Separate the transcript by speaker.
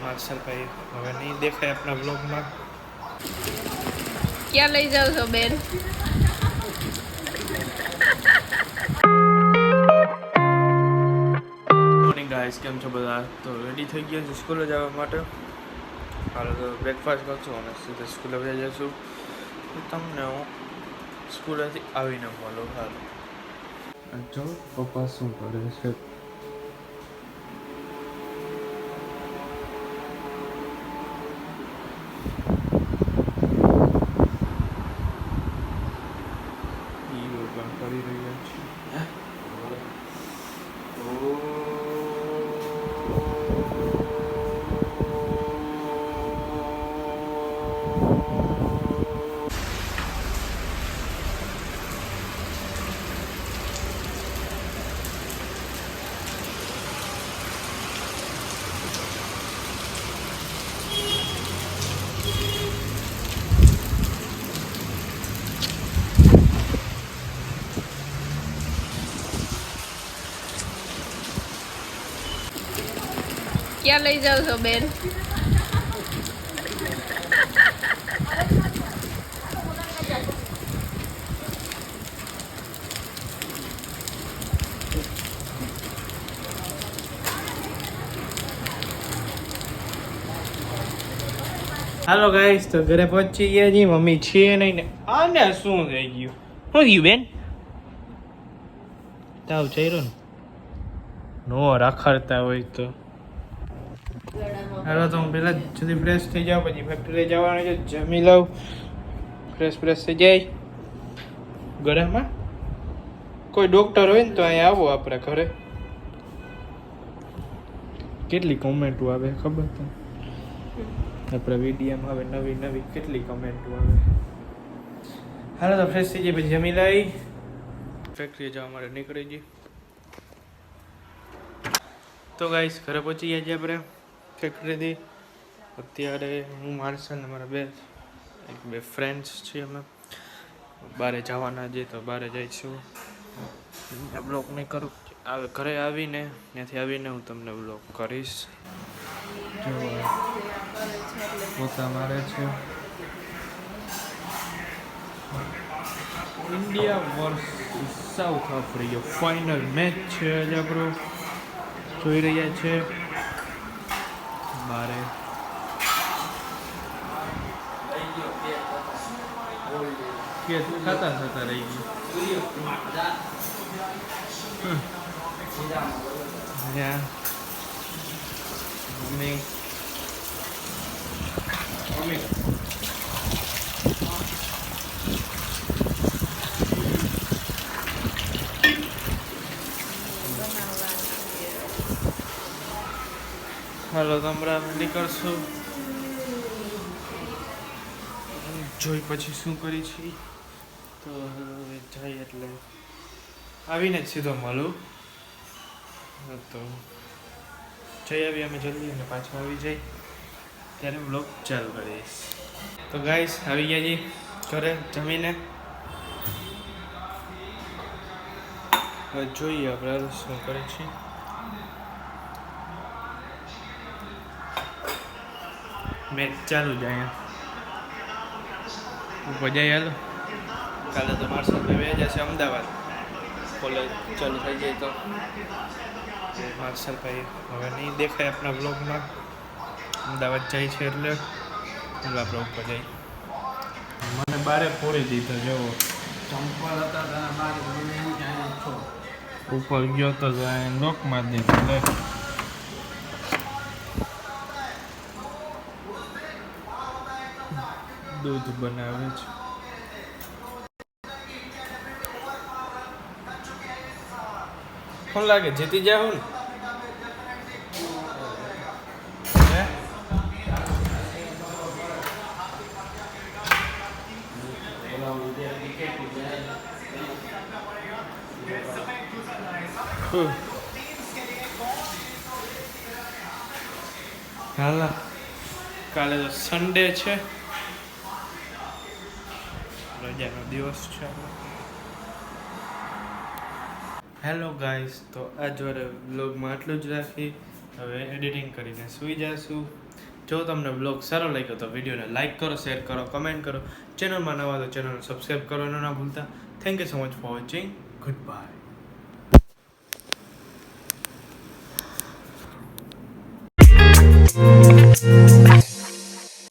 Speaker 1: માર્શલભાઈ હવે નહીં દેખાય આપણા બ્લોગમાં.
Speaker 2: ક્યાં લઈ જાવ છો બેન?
Speaker 1: મોર્નિંગ ગાઈસ, કેમ છો બધા? તો રેડી થઈ ગયા છે સ્કૂલે જવા માટે. હાલો તો બ્રેકફાસ્ટ કરશું અને સીધા સ્કૂલે વહી જઈશું. તો તમને હું સ્કૂલેથી આવીને મળું. હાલો જો પપ્પા શું કરે છે. કરી રહ્યા છીએ.
Speaker 2: ક્યાં લઈ જાવ છો બેન?
Speaker 1: હાલો ગાઈસ, તો ઘરે પહોંચી ગયા છીએ. મમ્મી છે નહીં ને આને શું થઈ ગયું? શું થયું બેન? તાવ ચડ્યો ને? નો રાખડતા હોય તો હાલો તો હું પહેલાં જલ્દી ફ્રેશ થઈ જાઉં, પછી ફેક્ટરી જવાનું છે. જમી લઉં, ફ્રેશ થઈ જાય. ઘરેમાં કોઈ ડૉક્ટર હોય ને તો અહીંયા આવો આપણે ઘરે. કેટલી કોમેન્ટો આવે ખબર છે આપણે વિડીયોમાં? આવે નવી કેટલી કમેન્ટો આવે. હાલો તો ફ્રેશ થઈ જાય, પછી જમી લઈ ફેક્ટરી જવા માટે નીકળી જઈએ. તો ગાઈસ, ઘરે પહોંચી ગયા છીએ આપણે ફેક્ટરીથી. અત્યારે હું માર્શલ અને મારા બે ફ્રેન્ડ્સ છીએ. અમે બહારે જવાના છીએ, તો બહારે જઈશું. બ્લોગ નહીં કરું, ઘરે આવીને ત્યાંથી આવીને હું તમને બ્લોગ કરીશ. જો પોતા મારે છે. India versus south Africa final match છે આજે આપણો. જોઈ રહ્યા છે બારે. કે ખાતા રહી ગયું. મમ્મી હાલો તો હમણાં નીકળશું. જોઈ પછી શું કરી છીએ. તો હવે જાય એટલે આવીને જ સીધો મળું. તો જઈ આવી અમે જલ્દી અને પાછા આવી જાય ત્યારે બ્લોગ ચાલુ કરીશ. તો ગાઈસ, આવી ગયા છીએ ઘરે જમીને. હવે જોઈએ આપણે શું કરે છે. મેચ ચાલુ જ અહીંયા ઉપર જાય. હાલો કાલે તો માર્શલભાઈ વહી જશે અમદાવાદ. કોલેજ ચાલુ થઈ જાય તો માર્શલભાઈ હવે નહીં દેખાય આપણા બ્લોગમાં. અમદાવાદ જાય છે એટલે આપણે ઉપર જઈ. મને બારે ફોડી દીધો. જેવો ચંપલ હતા ઉપર ગયો તો લોક મારી દીધો. દૂધ બનાવે છે. કોણ લાગે જીતી જાવ ને? હાલ કાલે તો સન્ડે છે, રજાનો દિવસ છે. હેલો ગાઈસ, તો આજ વારે વ્લોગમાં આટલું જ રાખી. હવે એડિટિંગ કરીને સૂઈ જઈશું. જો તમને બ્લોગ સારો લાગ્યો તો વિડીયોને લાઇક કરો, શેર કરો, કમેન્ટ કરો. ચેનલમાં નવા તો ચેનલને સબસ્ક્રાઈબ કરવાનું ના ભૂલતા. Thank you so much for watching. Good bye.